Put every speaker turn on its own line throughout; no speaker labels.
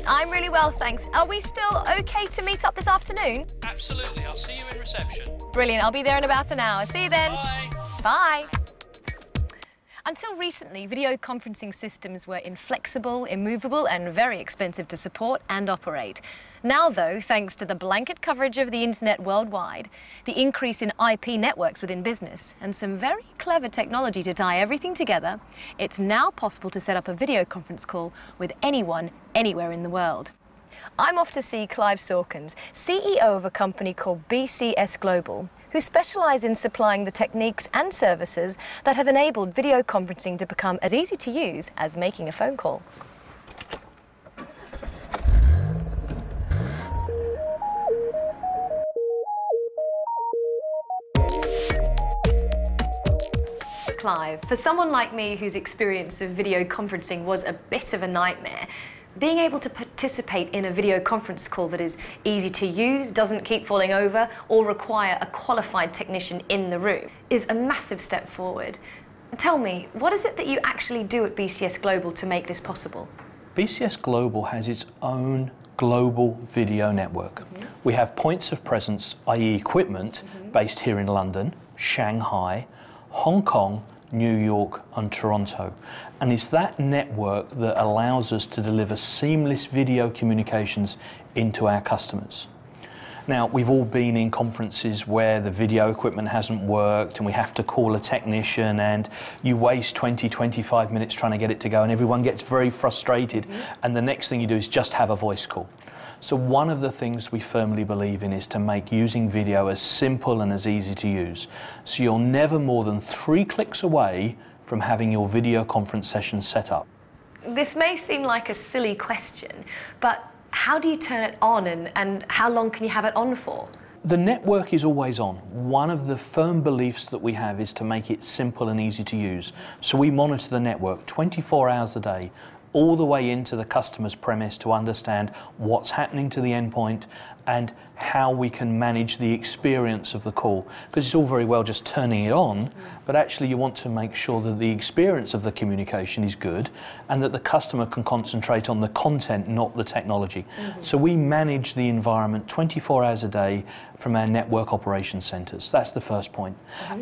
I'm really well, thanks. Are we still okay to meet up this afternoon?
Absolutely. I'll see you in reception.
Brilliant. I'll be there in about an hour. See you then.
Bye.
Bye. Until recently, video conferencing systems were inflexible, immovable, and very expensive to support and operate. Now, though, thanks to the blanket coverage of the internet worldwide, the increase in IP networks within business, and some very clever technology to tie everything together, it's now possible to set up a video conference call with anyone, anywhere in the world. I'm off to see Clive Sawkins, CEO of a company called BCS Global, who specialise in supplying the techniques and services that have enabled video conferencing to become as easy to use as making a phone call. Clive, for someone like me whose experience of video conferencing was a bit of a nightmare, being able to participate in a video conference call that is easy to use, doesn't keep falling over, or require a qualified technician in the room is a massive step forward. Tell me, what is it that you actually do at BCS Global to make this possible?
BCS Global has its own global video network. We have points of presence, i.e. equipment, based here in London, Shanghai, Hong Kong, New York and Toronto. And it's that network that allows us to deliver seamless video communications into our customers. Now, we've all been in conferences where the video equipment hasn't worked and we have to call a technician and you waste 20, 25 minutes trying to get it to go and everyone gets very frustrated and the next thing you do is just have a voice call. So one of the things we firmly believe in is to make using video as simple and as easy to use. So you're never more than 3 clicks away from having your video conference session set up.
This may seem like a silly question, but how do you turn it on and how long can you have it on for?
The network is always on. One of the firm beliefs that we have is to make it simple and easy to use. So we monitor the network 24 hours a day, all the way into the customer's premise to understand what's happening to the endpoint and how we can manage the experience of the call. Because it's all very well just turning it on, but actually you want to make sure that the experience of the communication is good and that the customer can concentrate on the content, not the technology. So we manage the environment 24 hours a day from our network operations centers. That's the first point.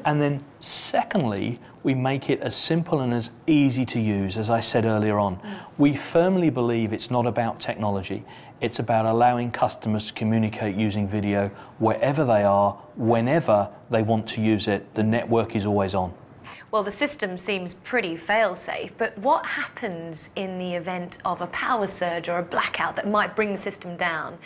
And then secondly, we make it as simple and as easy to use, as I said earlier on. We firmly believe it's not about technology. It's about allowing customers to communicate using video wherever they are, whenever they want to use it. The network is always on.
Well, the system seems pretty fail-safe, but what happens in the event of a power surge or a blackout that might bring the system down?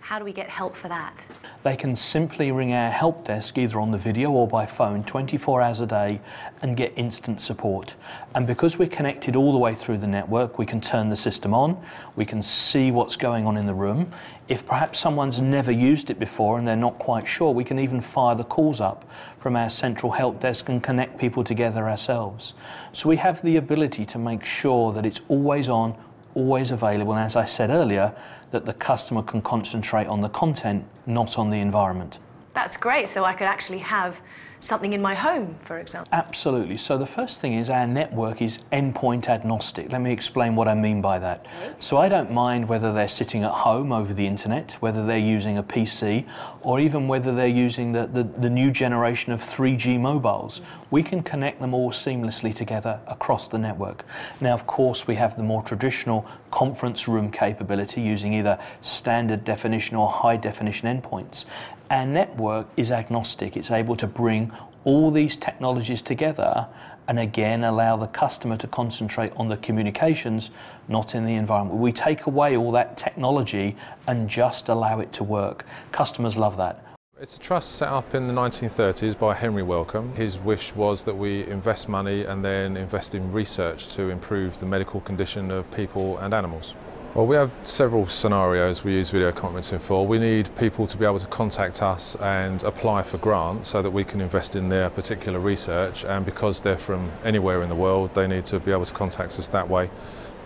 How do we get help for that?
They can simply ring our help desk either on the video or by phone 24 hours a day and get instant support. And because we're connected all the way through the network, we can turn the system on, we can see what's going on in the room. If perhaps someone's never used it before and they're not quite sure, we can even fire the calls up from our central help desk and connect people together ourselves. So we have the ability to make sure that it's always on, always available, and as I said earlier, that the customer can concentrate on the content, not on the environment.
That's great, so I could actually have something in my home, for example.
Absolutely. So the first thing is our network is endpoint agnostic. Let me explain what I mean by that. So I don't mind whether they're sitting at home over the internet, whether they're using a PC, or even whether they're using the new generation of 3G mobiles. We can connect them all seamlessly together across the network. Now, of course, we have the more traditional conference room capability using either standard definition or high definition endpoints. Our network is agnostic. It's able to bring all these technologies together and again allow the customer to concentrate on the communications, not in the environment. We take away all that technology and just allow it to work. Customers love that.
It's a trust set up in the 1930s by Henry Wellcome. His wish was that we invest money and then invest in research to improve the medical condition of people and animals. Well, we have several scenarios we use video conferencing for. We need people to be able to contact us and apply for grants so that we can invest in their particular research, and because they're from anywhere in the world, they need to be able to contact us that way.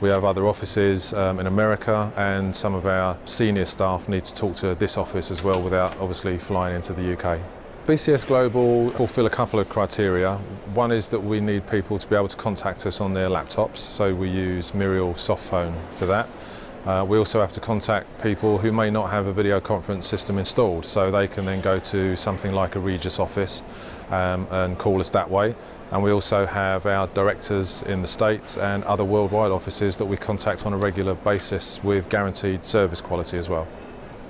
We have other offices in America, and some of our senior staff need to talk to this office as well without obviously flying into the UK. BCS Global fulfil a couple of criteria. One is that we need people to be able to contact us on their laptops, so we use Miriel Softphone for that. We also have to contact people who may not have a video conference system installed, so they can then go to something like a Regis office and call us that way. And we also have our directors in the States and other worldwide offices that we contact on a regular basis with guaranteed service quality as well.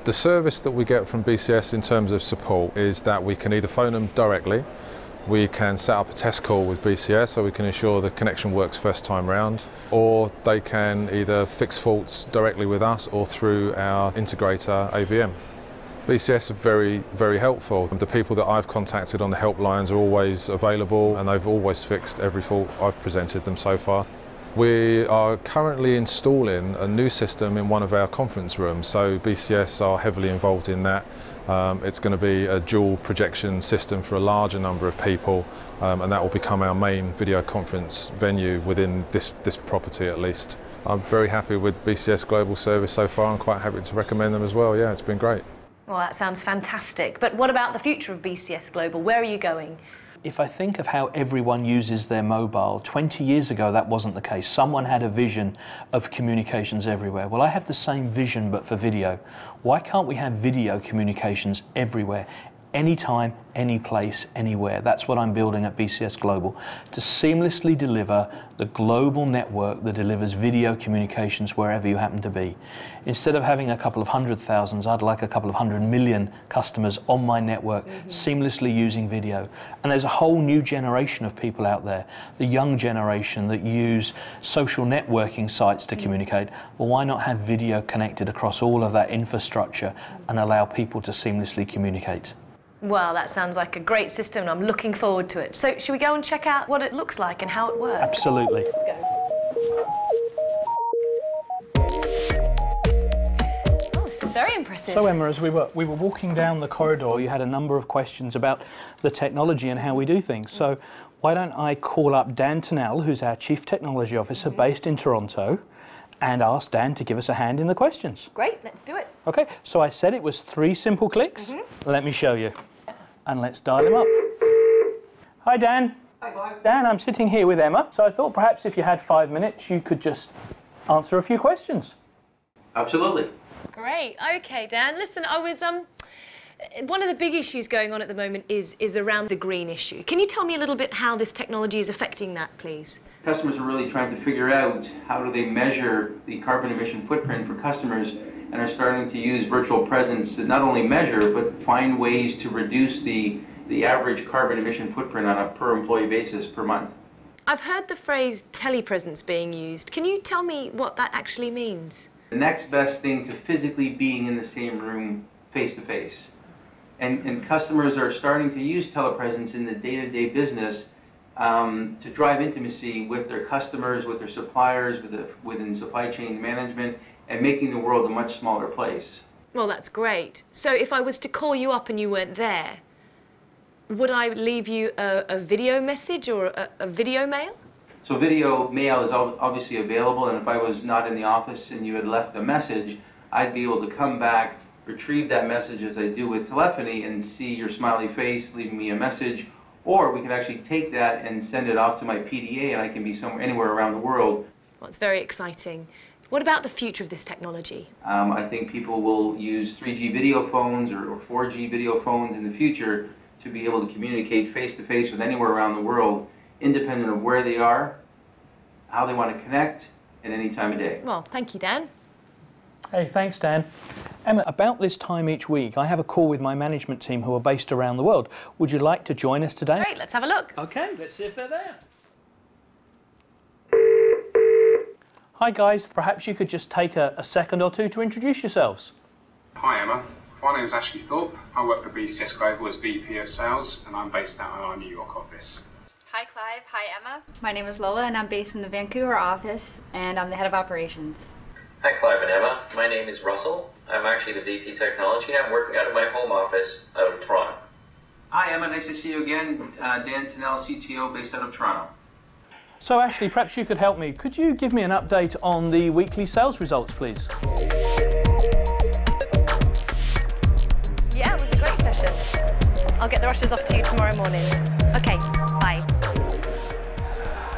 The service that we get from BCS in terms of support is that we can either phone them directly, we can set up a test call with BCS so we can ensure the connection works first time round, or they can either fix faults directly with us or through our integrator AVM. BCS are very, very helpful. The people that I've contacted on the helplines are always available and they've always fixed every fault I've presented them so far. We are currently installing a new system in one of our conference rooms, so BCS are heavily involved in that. It's going to be a dual projection system for a larger number of people, and that will become our main video conference venue within this property at least. I'm very happy with BCS Global Service so far. I'm quite happy to recommend them as well. Yeah, it's been great.
Well, that sounds fantastic. But what about the future of BCS Global? Where are you going?
If I think of how everyone uses their mobile, 20 years ago that wasn't the case. Someone had a vision of communications everywhere. Well, I have the same vision but for video. Why can't we have video communications everywhere? Anytime, any place, anywhere. That's what I'm building at BCS Global, to seamlessly deliver the global network that delivers video communications wherever you happen to be. Instead of having a couple of 100,000, I'd like a couple of 100 million customers on my network seamlessly using video. And there's a whole new generation of people out there, the young generation that use social networking sites to communicate. Well, why not have video connected across all of that infrastructure and allow people to seamlessly communicate?
Well, that sounds like a great system and I'm looking forward to it. So should we go and check out what it looks like and how it works?
Absolutely.
Let's go. Oh, this is very impressive.
So Emma, as we were walking down the corridor, you had a number of questions about the technology and how we do things. So why don't I call up Dan Tennell, who's our Chief Technology Officer based in Toronto, and ask Dan to give us a hand in the questions.
Great, let's do it.
Okay, so I said it was 3 simple clicks. Let me show you. And let's dial him up. Hi, Dan.
Hi, Clive.
Dan, I'm sitting here with Emma, so I thought perhaps if you had 5 minutes, you could just answer a few questions.
Absolutely.
Great. Okay, Dan. Listen, I was one of the big issues going on at the moment is around the green issue. Can you tell me a little bit how this technology is affecting that, please?
Customers are really trying to figure out how do they measure the carbon emission footprint for customers, and are starting to use virtual presence to not only measure but find ways to reduce the average carbon emission footprint on a per employee basis per month.
I've heard the phrase telepresence being used. Can you tell me what that actually means?
The next best thing to physically being in the same room face to face. And customers are starting to use telepresence in the day-to-day business to drive intimacy with their customers, with their suppliers, within supply chain management, and making the world a much smaller place.
Well, that's great. So if I was to call you up and you weren't there, would I leave you a video message or a video mail?
So video mail is obviously available, and if I was not in the office and you had left a message, I'd be able to come back, retrieve that message as I do with telephony, and see your smiley face leaving me a message. Or we can actually take that and send it off to my PDA, and I can be anywhere around the world.
Well, it's very exciting. What about the future of this technology?
I think people will use 3G video phones or 4G video phones in the future to be able to communicate face-to-face with anywhere around the world, independent of where they are, how they want to connect, at any time of day.
Well, thank you, Dan.
Hey, thanks, Dan. Emma, about this time each week, I have a call with my management team who are based around the world. Would you like to join us today?
Great, let's have a look.
Okay, let's see if they're there. Hi, guys. Perhaps you could just take a second or two to introduce yourselves.
Hi, Emma. My name is Ashley Thorpe. I work for BCS Global as VP of Sales, and I'm based out in our New York office.
Hi, Clive. Hi, Emma. My name is Lola, and I'm based in the Vancouver office, and I'm the head of operations.
Hi, Clive and Emma. My name is Russell. I'm actually the VP Technology. I'm working out of my home office out of Toronto.
Hi, Emma. Nice to see you again. Dan Tennell, CTO, based out of Toronto.
So, Ashley, perhaps you could help me. Could you give me an update on the weekly sales results, please?
Yeah, it was a great session. I'll get the rushes off to you tomorrow morning. Okay, bye.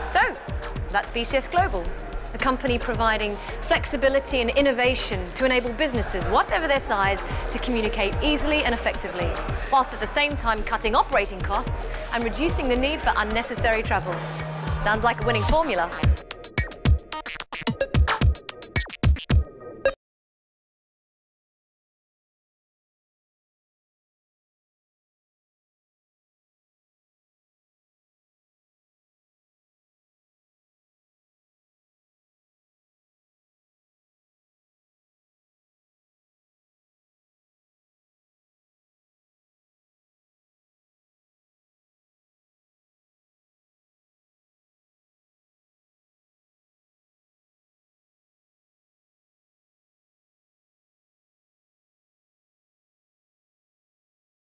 So, that's BCS Global. a company providing flexibility and innovation to enable businesses, whatever their size, to communicate easily and effectively, whilst at the same time cutting operating costs and reducing the need for unnecessary travel. Sounds like a winning formula.